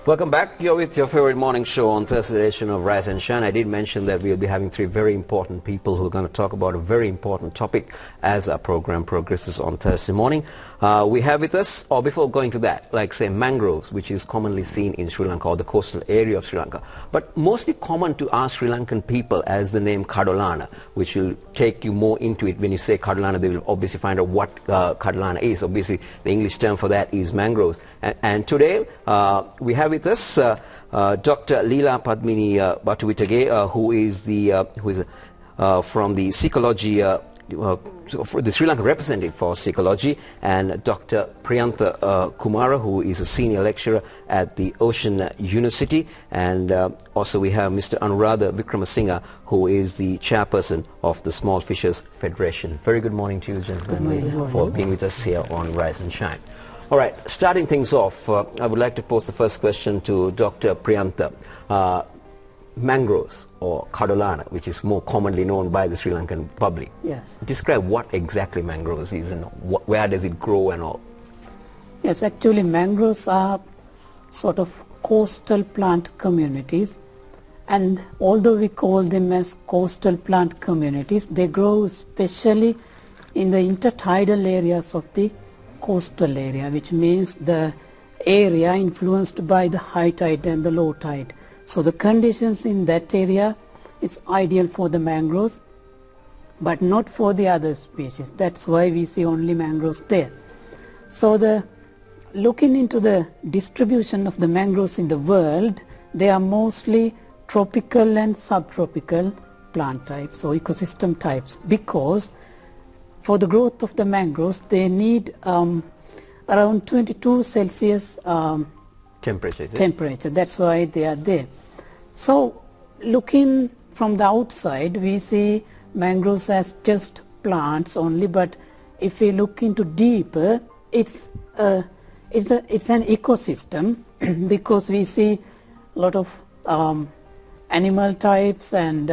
Welcome back. You're with your favorite morning show on Thursday edition of Rise and Shine. I did mention that we'll be having three very important people who are going to talk about a very important topic as our program progresses on Thursday morning. We have with us, or before going to that, like say mangroves, which is commonly seen in Sri Lanka or the coastal area of Sri Lanka, but mostly common to our Sri Lankan people as the name Kadolana, which will take you more into it. When you say Kadolana, they will obviously find out what Kadolana is. Obviously, the English term for that is mangroves. And today we have with us Dr. Leela Padmini Batuvitage, who is from the Seacology, the Sri Lanka representative for Seacology, and Dr. Priyantha Kumara, who is a senior lecturer at the Ocean University, and also we have Mr. Anuradha Vikramasinghe, who is the chairperson of the Small Fishers Federation. Very good morning to you, gentlemen, for being with us here on Rise and Shine. All right, starting things off, I would like to pose the first question to Dr. Priyantha. Mangroves, or Kadolana, which is more commonly known by the Sri Lankan public. Yes. Describe what exactly mangroves is and where does it grow and all. Yes, actually mangroves are sort of coastal plant communities, and although we call them as coastal plant communities, they grow especially in the intertidal areas of the coastal area, which means the area influenced by the high tide and the low tide. So the conditions in that area, it's ideal for the mangroves, but not for the other species. That's why we see only mangroves there. So looking into the distribution of the mangroves in the world, they are mostly tropical and subtropical plant types or ecosystem types, because for the growth of the mangroves, they need around 22 Celsius temperature. That's why they are there. So looking from the outside, we see mangroves as just plants only, but if we look into deeper, it's an ecosystem because we see a lot of animal types and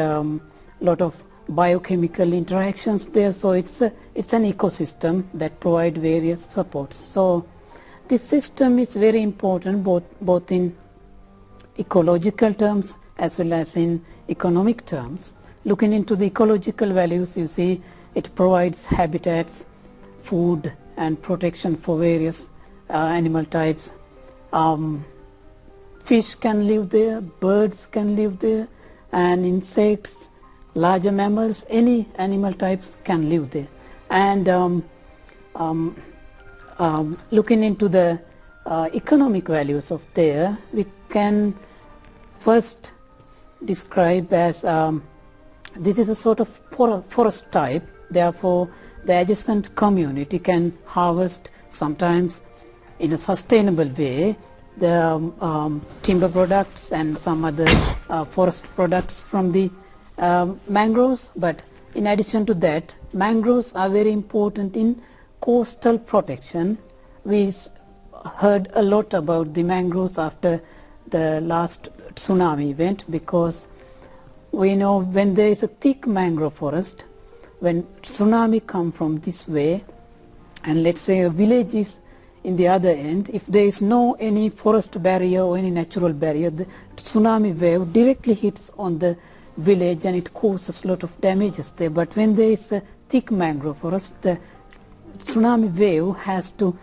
lot of biochemical interactions there. So it's an ecosystem that provide various supports. So this system is very important both in ecological terms as well as in economic terms. Looking into the ecological values, you see it provides habitats, food and protection for various animal types. Fish can live there, birds can live there, and insects, larger mammals, any animal types can live there. And looking into the economic values of there, we can first describe as this is a sort of forest type. Therefore, the adjacent community can harvest sometimes in a sustainable way the timber products and some other forest products from the mangroves. But in addition to that, mangroves are very important in coastal protection. We heard a lot about the mangroves after the last tsunami event, because we know when there is a thick mangrove forest, when tsunami come from this way and let's say a village is in the other end, if there is no any forest barrier or any natural barrier, the tsunami wave directly hits on the village and it causes a lot of damages there. But when there is a thick mangrove forest, the tsunami wave has to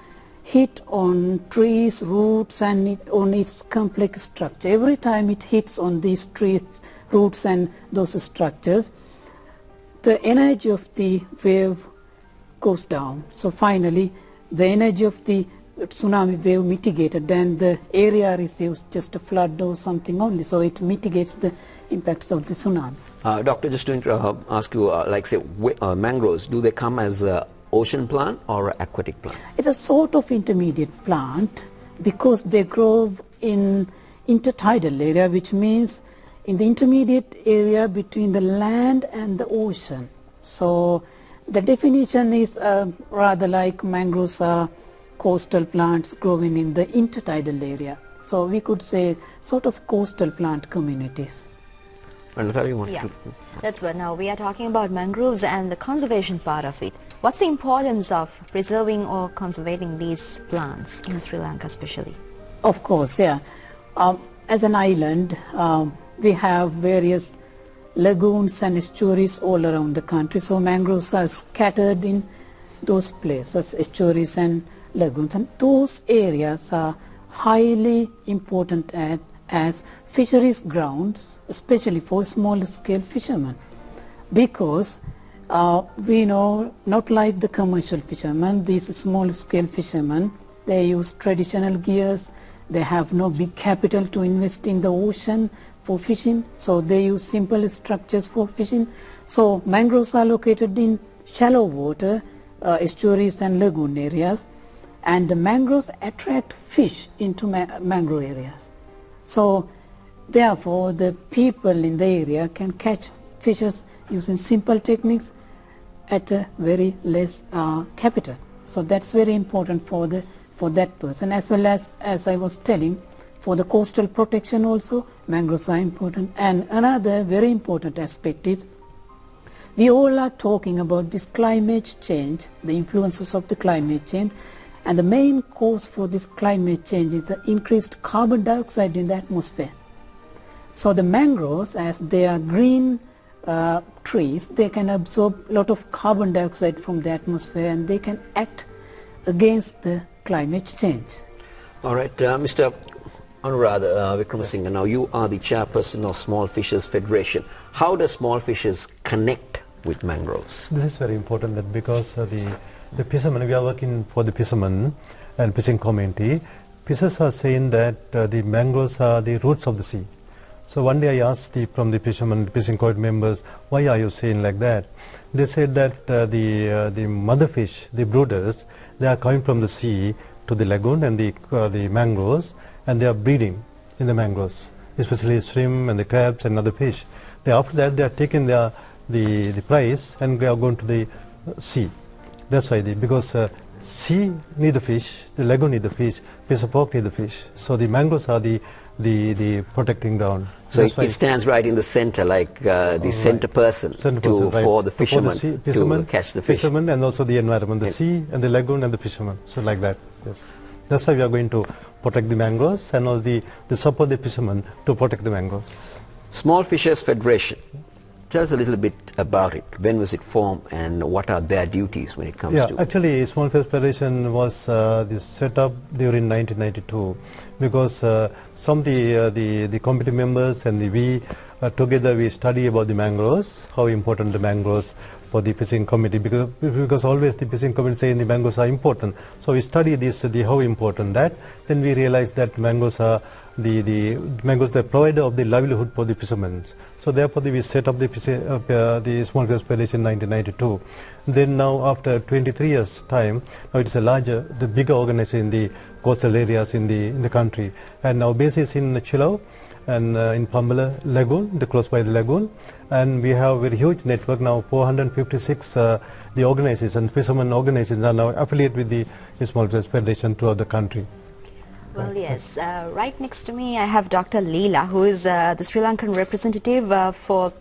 hit on trees, roots and on its complex structure. Every time it hits on these trees, roots and those structures, the energy of the wave goes down. So finally the energy of the tsunami wave mitigated and the area receives just a flood or something only. So it mitigates the impacts of the tsunami. Doctor, just to ask you, like say mangroves, do they come as ocean plant or aquatic plant? It's a sort of intermediate plant because they grow in intertidal area, which means in the intermediate area between the land and the ocean. So the definition is rather like mangroves are coastal plants growing in the intertidal area. So we could say sort of coastal plant communities. Yeah, that's what now we are talking about mangroves and the conservation part of it. What's the importance of preserving or conserving these plants in Sri Lanka especially? Of course, yeah. As an island, we have various lagoons and estuaries all around the country. So mangroves are scattered in those places, estuaries and lagoons. And those areas are highly important as fisheries grounds, especially for small-scale fishermen. Because we know, not like the commercial fishermen, these small-scale fishermen, they use traditional gears, they have no big capital to invest in the ocean for fishing, so they use simple structures for fishing. So mangroves are located in shallow water, estuaries and lagoon areas, and the mangroves attract fish into mangrove areas. So therefore the people in the area can catch fishes using simple techniques at a very less capital. So that's very important for that person, as well as I was telling, for the coastal protection also, mangroves are important. And another very important aspect is, we all are talking about this climate change, the influences of the climate change, and the main cause for this climate change is the increased carbon dioxide in the atmosphere. So the mangroves, as they are green trees, they can absorb a lot of carbon dioxide from the atmosphere, and they can act against the climate change. All right, Mr. Anuradha Vikramasinghe, now you are the chairperson of Small Fishers Federation. How does small fishers connect with mangroves? This is very important, that because the fishermen, we are working for the fishermen and fishing community. Fishers are saying that the mangroves are the roots of the sea. So one day I asked from the fishermen, fishing community members, why are you saying like that? They said that the mother fish, the brooders, they are coming from the sea to the lagoon and the mangroves, and they are breeding in the mangroves, especially shrimp and the crabs and other fish. After that, they are taking the prize and they are going to the sea. That's why because sea need the fish, the lagoon need the fish, piece of pork need the fish. So the mangroves are the protecting ground. So it stands right in the center, like the center person, right, for the fishermen to catch the fish. Fishermen and also the environment, the sea and the lagoon and the fishermen. So like that, yes. That's why we are going to protect the mangroves and all the support the fishermen to protect the mangroves. Small Fishers Federation. Tell us a little bit about it. When was it formed and what are their duties when it comes to... Yeah, actually Small Fishers Federation was set up during 1992 because some the committee members and we together we study about the mangroves, how important the mangroves for the fishing committee, because always the fishing committee saying the mangroves are important. So we study this, how important that. Then we realize that mangroves are the mangroves the provider of the livelihood for the fishermen. So therefore we set up the Small Fishers Federation in 1992. Then now after 23 years time, now it's the bigger organization in the coastal areas in the country. And now base is in Chilau and in Pambala Lagoon, close by the lagoon. And we have a very huge network now, 456 the organizations, fishermen organizations are now affiliated with the Small Fishers Federation throughout the country. Well, yes. Right next to me I have Dr. Leela, who is the Sri Lankan representative for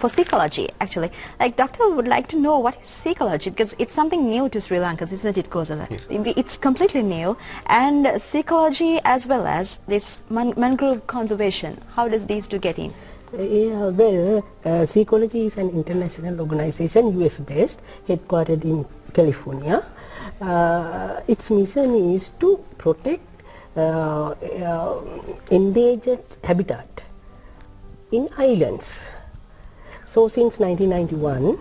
Seacology, actually. Like, Doctor would like to know what is Seacology, because it's something new to Sri Lankans, isn't it, Kosala? Yeah. It's completely new. And Seacology as well as this mangrove conservation, how does these two get in? Well, Seacology is an international organization, US-based, headquartered in California. Its mission is to protect endangered habitat in islands. So since 1991,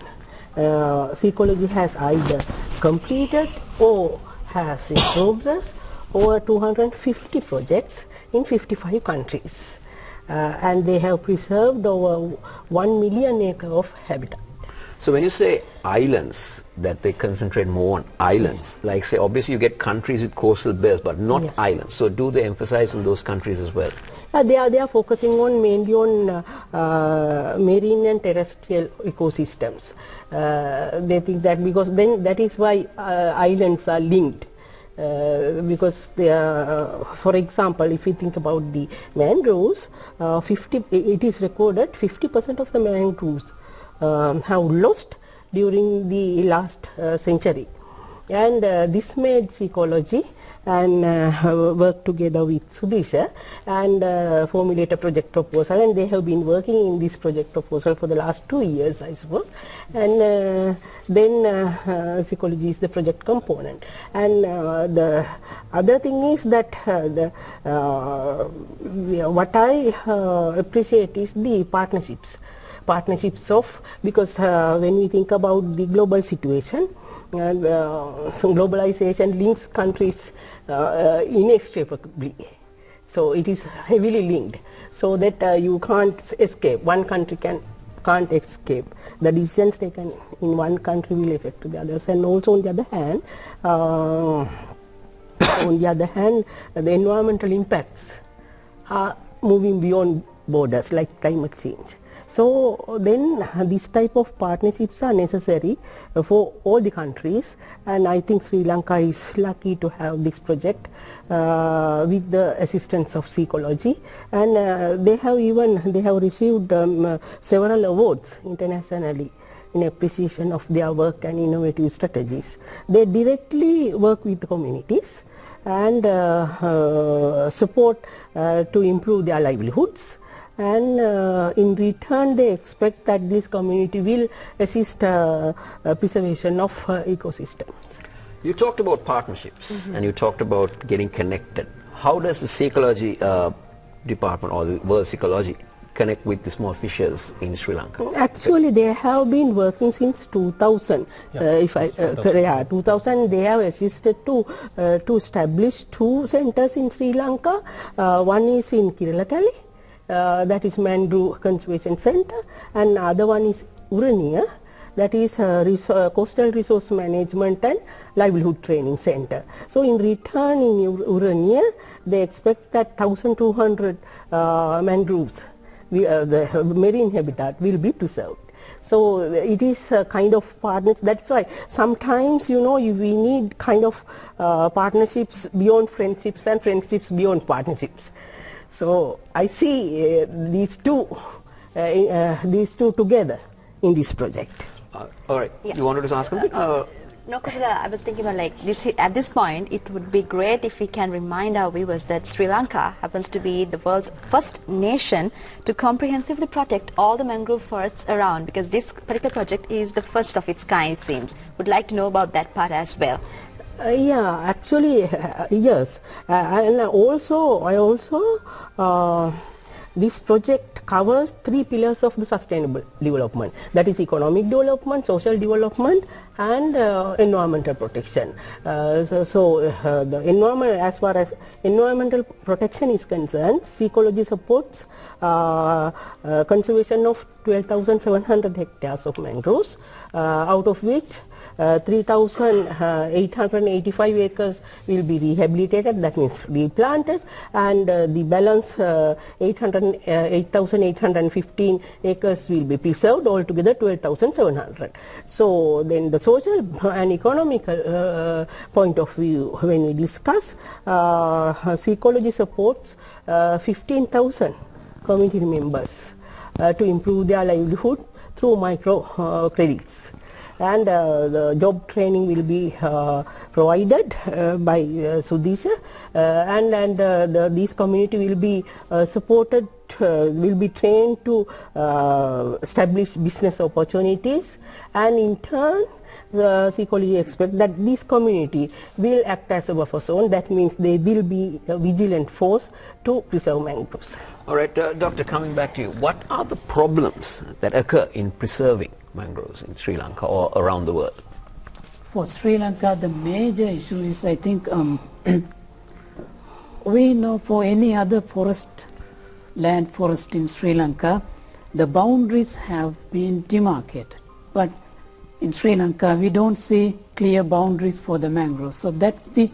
Seacology has either completed or has in progress over 250 projects in 55 countries. And they have preserved over 1 million acres of habitat. So when you say islands, that they concentrate more on islands, like say obviously you get countries with coastal belts but not islands. So do they emphasize on those countries as well? They are focusing on mainly on marine and terrestrial ecosystems. They think that because then that is why islands are linked. Because they are, for example, if you think about the mangroves, it is recorded 50% of the mangroves have lost during the last century. And this made Seacology and work together with Sudeesa and formulate a project proposal, and they have been working in this project proposal for the last 2 years, I suppose. And then Seacology is the project component. And the other thing is that what I appreciate is the partnerships of, because when we think about the global situation, and globalization links countries inextricably. So it is heavily linked, so that you can't escape. One country can't escape. The decisions taken in one country will affect the others. And also on the other hand, the environmental impacts are moving beyond borders, like climate change. So then this type of partnerships are necessary for all the countries, and I think Sri Lanka is lucky to have this project with the assistance of Seacology, and they have received several awards internationally in appreciation of their work and innovative strategies. They directly work with the communities and support to improve their livelihoods. And in return, they expect that this community will assist preservation of ecosystems. You talked about partnerships and you talked about getting connected. How does the Seacology department or the World Seacology connect with the small fishers in Sri Lanka? Actually, they have been working since 2000. 2000, they have assisted to establish 2 centers in Sri Lanka. One is in Kiralatalli. That is Mangrove Conservation Center, and other one is Urania, that is Coastal Resource Management and Livelihood Training Center. So in return, in Urania, they expect that 1,200 mangroves, the marine habitat, will be preserved. So it is a kind of partnership. That's why sometimes, we need kind of partnerships beyond friendships and friendships beyond partnerships. So I see these two together in this project. All right. Yeah. You wanted to ask something? No, Kusala, I was thinking about at this point, it would be great if we can remind our viewers that Sri Lanka happens to be the world's first nation to comprehensively protect all the mangrove forests around, because this particular project is the first of its kind, it seems. Would like to know about that part as well. Yeah, actually, yes. And I this project covers 3 pillars of the sustainable development. That is economic development, social development, and environmental protection. The environment, as far as environmental protection is concerned, Seacology supports conservation of 12,700 hectares of mangroves, out of which 3,885 acres will be rehabilitated, that means replanted, and the balance 8,815 acres will be preserved, altogether 12,700. So then the social and economical point of view, when we discuss, Seacology supports 15,000 community members to improve their livelihood through micro credits. And the job training will be provided by Sudeesa, and these community will be supported, will be trained to establish business opportunities, and in turn Seacology expect that this community will act as a buffer zone. That means they will be a vigilant force to preserve mangroves. All right, Doctor, coming back to you, what are the problems that occur in preserving mangroves in Sri Lanka or around the world? For Sri Lanka, the major issue is, I think, we know for any other land forest in Sri Lanka, the boundaries have been demarcated. But in Sri Lanka, we don't see clear boundaries for the mangroves. So that's the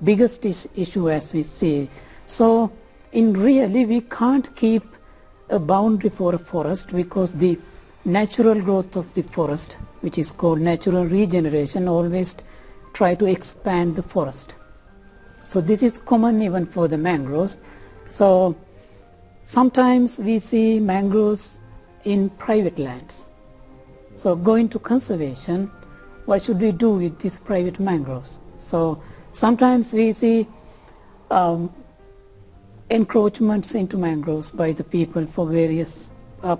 biggest issue as we see. So really, we can't keep a boundary for a forest, because the natural growth of the forest, which is called natural regeneration, always try to expand the forest. So this is common even for the mangroves. So sometimes we see mangroves in private lands. So going to conservation, what should we do with these private mangroves? So sometimes we see encroachments into mangroves by the people for various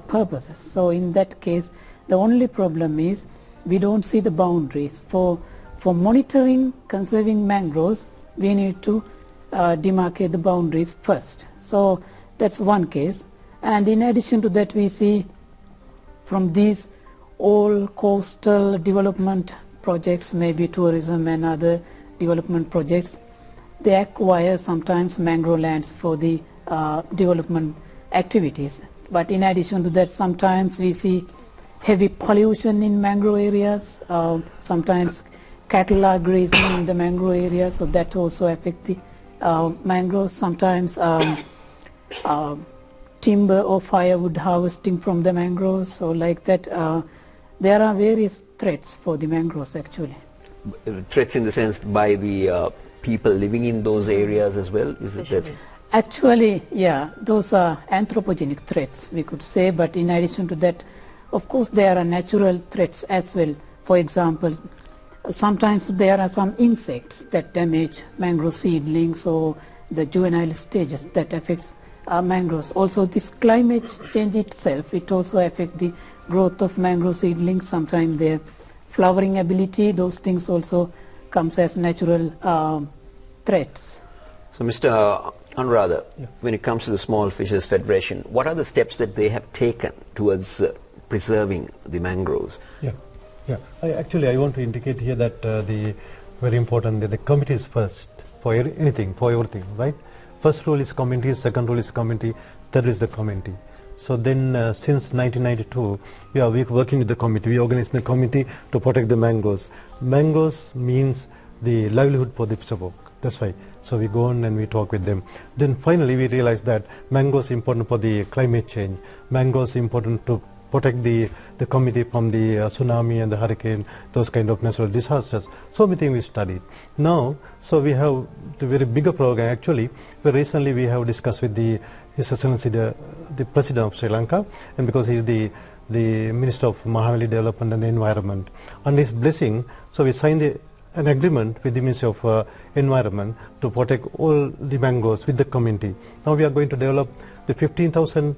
purposes. So in that case, the only problem is we don't see the boundaries. For monitoring, conserving mangroves, we need to demarcate the boundaries first. So that's one case. And in addition to that, we see from these all coastal development projects, maybe tourism and other development projects, they acquire sometimes mangrove lands for the development activities. But in addition to that, sometimes we see heavy pollution in mangrove areas. Sometimes cattle are grazing in the mangrove area, so that also affects the mangroves. Sometimes timber or firewood harvesting from the mangroves, so like that. There are various threats for the mangroves actually. Threats in the sense by the people living in those areas as well? Is it that? Actually, yeah, those are anthropogenic threats, we could say, but in addition to that, of course, there are natural threats as well. For example, sometimes there are some insects that damage mangrove seedlings or the juvenile stages that affects mangroves. Also, this climate change itself, it also affects the growth of mangrove seedlings. Sometimes their flowering ability, those things also comes as natural threats. So, Mr. Anuradha, when it comes to the Small Fishes Federation, what are the steps that they have taken towards preserving the mangroves? Actually, I want to indicate here that the very important that the committee is first for anything, for everything, right? First rule is committee, second rule is committee, third is the committee. So then since 1992, we are working with the committee. We organize the committee to protect the mangroves. Mangroves means the livelihood for the fisherfolk. That's why. So we go on and we talk with them. Then finally we realize that mangroves important for the climate change. Mangroves important to protect the community from the tsunami and the hurricane, those kind of natural disasters. So many things we studied. Now, so we have the very bigger program actually, where recently we have discussed with His Excellency the President of Sri Lanka, and because he is the Minister of Mahavali Development and the Environment. On his blessing, so we signed an agreement with the Ministry of Environment to protect all the mangroves with the community. Now we are going to develop the 15,000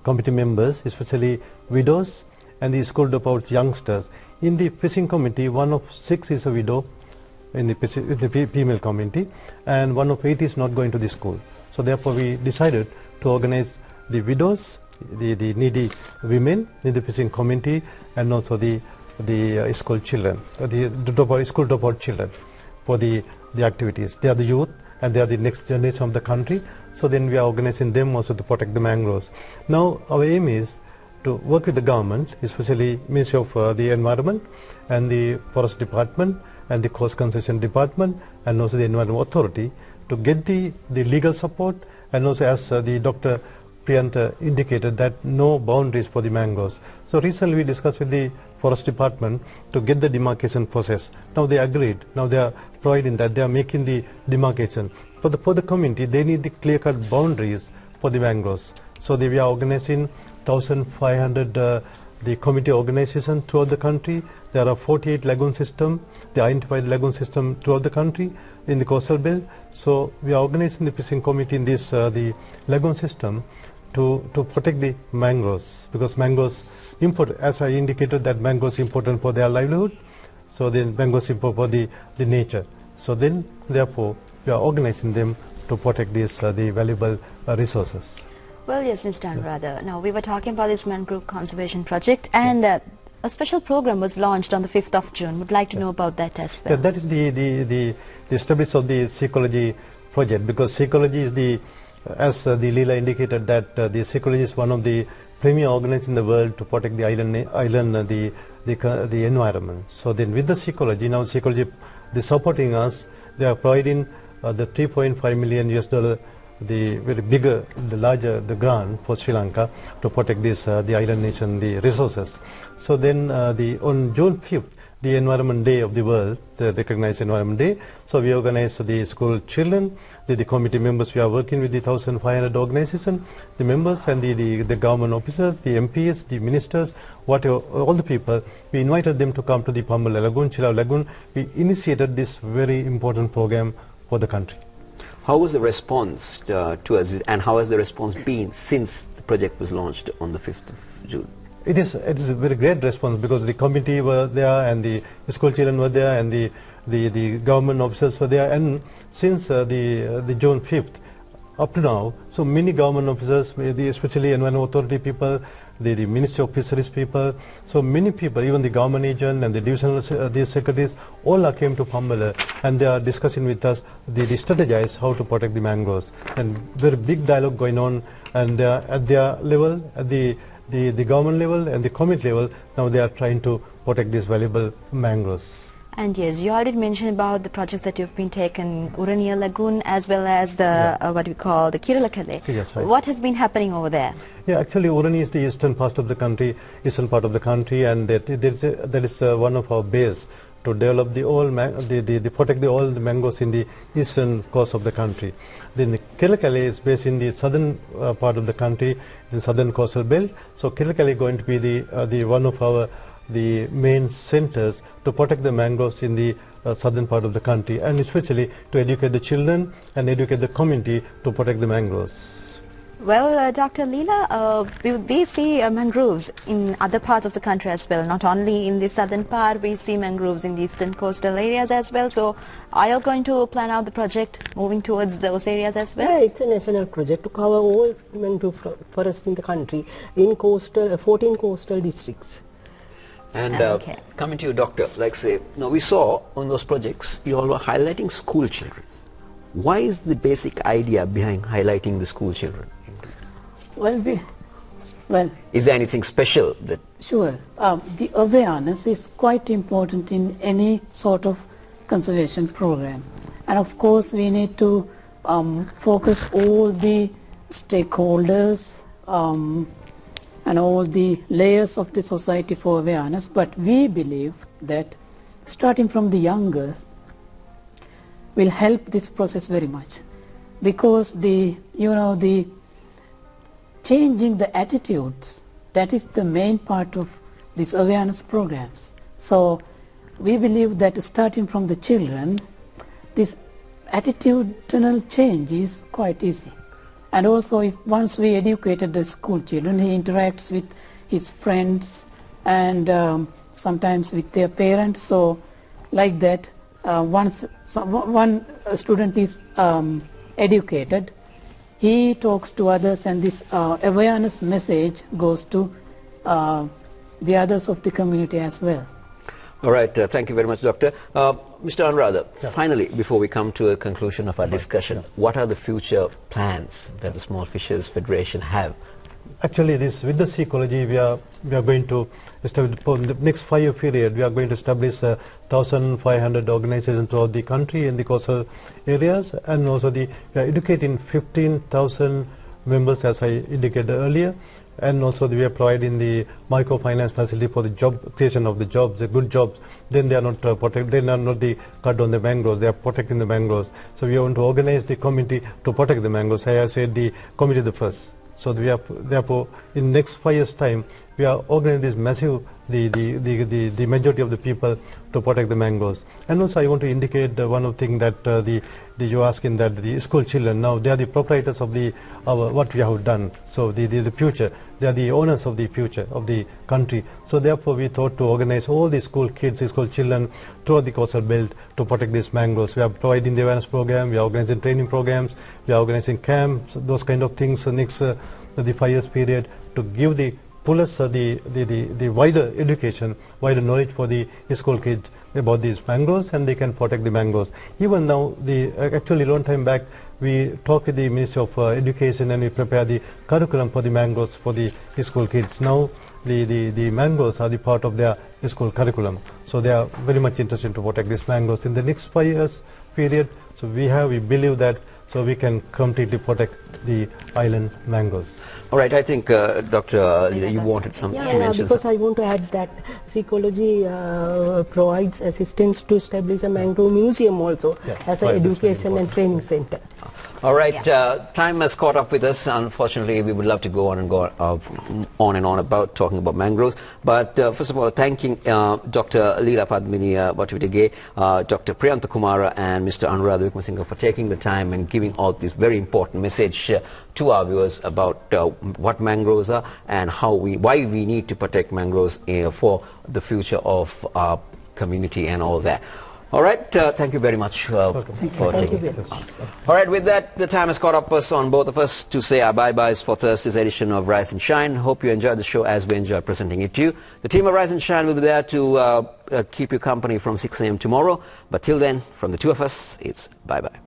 committee members, especially widows and the school dropouts youngsters. In the fishing committee, 1 of 6 is a widow in the female community, and 1 of 8 is not going to the school. So therefore we decided to organize the widows, the needy women in the fishing community, and also the school children, the school dropout children for the activities. They are the youth and they are the next generation of the country. So then we are organizing them also to protect the mangroves. Now our aim is to work with the government, especially Ministry of the Environment and the Forest Department and the Coast Conservation Department and also the Environment Authority to get the legal support, and also as the Dr. Priyanta indicated that no boundaries for the mangroves. So recently we discussed with the Forest Department to get the demarcation process. Now they agreed. Now they are providing that they are making the demarcation. For the community, they need the clear-cut boundaries for the mangroves. So we are organizing 1,500 the community organization throughout the country. There are 48 lagoon system, the identified lagoon system throughout the country in the coastal belt. So we are organizing the fishing committee in this the lagoon system to protect the mangroves, because mangroves important, as I indicated, that mangroves important for their livelihood. So then mangroves important for the nature. So then therefore we are organizing them to protect these the valuable resources. Well, yes, Mr. Anuradha. Now, we were talking about this mangrove conservation project, and a special program was launched on the 5th of June. Would like to know about that as well. Yeah, that is the establishment of the Seacology project, because Seacology is the, as the Leela indicated, that the Seacology is one of the premier organizations in the world to protect the island the environment. So then with the Seacology, now Seacology is supporting us. They are providing the $3.5 million the very bigger, the larger the grant for Sri Lanka to protect this the island nation, the resources. So then on June 5th, the Environment Day of the world, the recognized Environment Day. So we organize the school children, the committee members. We are working with the 1,500 organizations, the members and the government officers, the MPs, the ministers, whatever, all the people. We invited them to come to the Pambala Lagoon, Chilao Lagoon. We initiated this very important program for the country. How was the response towards it, and how has the response been since the project was launched on the 5th of June? It is a very great response, because the committee were there and the school children were there and the government officers were there, and since the June 5th up to now, so many government officers, especially Environment Authority people, the Ministry of Fisheries people, so many people, even the government agent and the divisional secretaries, all came to Pambala, and they are discussing with us, they strategize how to protect the mangroves, and very big dialogue going on, and at their level, at the government level and the committee level, now they are trying to protect these valuable mangroves. And yes, you already mentioned about the projects that you've been taken, Urania Lagoon as well as the what we call the Kiralakale. Yes, right. What has been happening over there? Yeah, actually Urani is the eastern part of the country, and that is one of our base to develop protect all the mangroves in the eastern coast of the country. Then the Kiralakale is based in the southern part of the country, the southern coastal belt. So Kiralakale is going to be the one of our main centers to protect the mangroves in the southern part of the country, and especially to educate the children and educate the community to protect the mangroves. Well, Dr. Leela, we see mangroves in other parts of the country as well, not only in the southern part, we see mangroves in the eastern coastal areas as well. So are you going to plan out the project moving towards those areas as well? Yeah, it's a national project to cover all mangrove forests in the country in 14 coastal districts. And coming to you, Doctor, like say, now we saw on those projects, you all were highlighting school children. Why is the basic idea behind highlighting the school children? Well, is there anything special that? Sure. The awareness is quite important in any sort of conservation program. And of course, we need to focus all the stakeholders and all the layers of the society for awareness, but we believe that starting from the youngest will help this process very much, because the changing the attitudes, that is the main part of these awareness programs. So we believe that starting from the children, this attitudinal change is quite easy. And also, if once we educated the school children, he interacts with his friends and sometimes with their parents. So like that, once one student is educated, he talks to others, and this awareness message goes to the others of the community as well. All right, thank you very much, Doctor. Mr. Anuradha, finally, before we come to a conclusion of our discussion, what are the future plans that the Small Fishers Federation have? Actually, with the Seacology, we are going to establish, for the next 5-year period, we are going to establish 1,500 organizations throughout the country in the coastal areas, and also we are educating 15,000 members, as I indicated earlier, and also we are providing the microfinance facility for the creation of the jobs, the good jobs. Then they are not cut on the mangroves, they are protecting the mangroves. So we want to organize the community to protect the mangroves. I said the community the first. So we are, therefore, in next 5 years' time, we are organizing this massive, the majority of the people to protect the mangroves. And also, I want to indicate one of the thing that you asking that the school children, now they are the proprietors of what we have done. So the future, they are the owners of the future of the country. So therefore, we thought to organize all the school kids, the school children throughout the coastal belt to protect these mangroves. We are providing the awareness program, we are organizing training programs, we are organizing camps, those kind of things next the 5 years period to give the fullest the wider education, wider knowledge for the school kids about these mangroves, and they can protect the mangroves. Even now, actually long time back, we talked with the Ministry of Education and we prepare the curriculum for the mangroves for the school kids. Now the mangroves are the part of their school curriculum. So they are very much interested to protect these mangroves in the next 5 years period. So we believe that so we can completely protect the island mangroves. All right, I think Dr. you wanted something to Yeah, mention. because I want to add that Seacology provides assistance to establish a mangrove museum also Yeah, as an right, that's very education and training center. All right, time has caught up with us. Unfortunately, we would love to go on and go on and on about talking about mangroves. But first of all, thanking Dr. Leela Padmini Bhattivitage, Dr. Priyanta Kumara, and Mr. Anuradha Wickramasinghe for taking the time and giving out this very important message to our viewers about what mangroves are and why we need to protect mangroves for the future of our community and all that. All right, thank you very much for taking this. All right, with that, the time has caught up us on both of us to say our bye-byes for Thursday's edition of Rise and Shine. Hope you enjoyed the show as we enjoyed presenting it to you. The team of Rise and Shine will be there to keep you company from 6 a.m. tomorrow. But till then, from the two of us, it's bye-bye.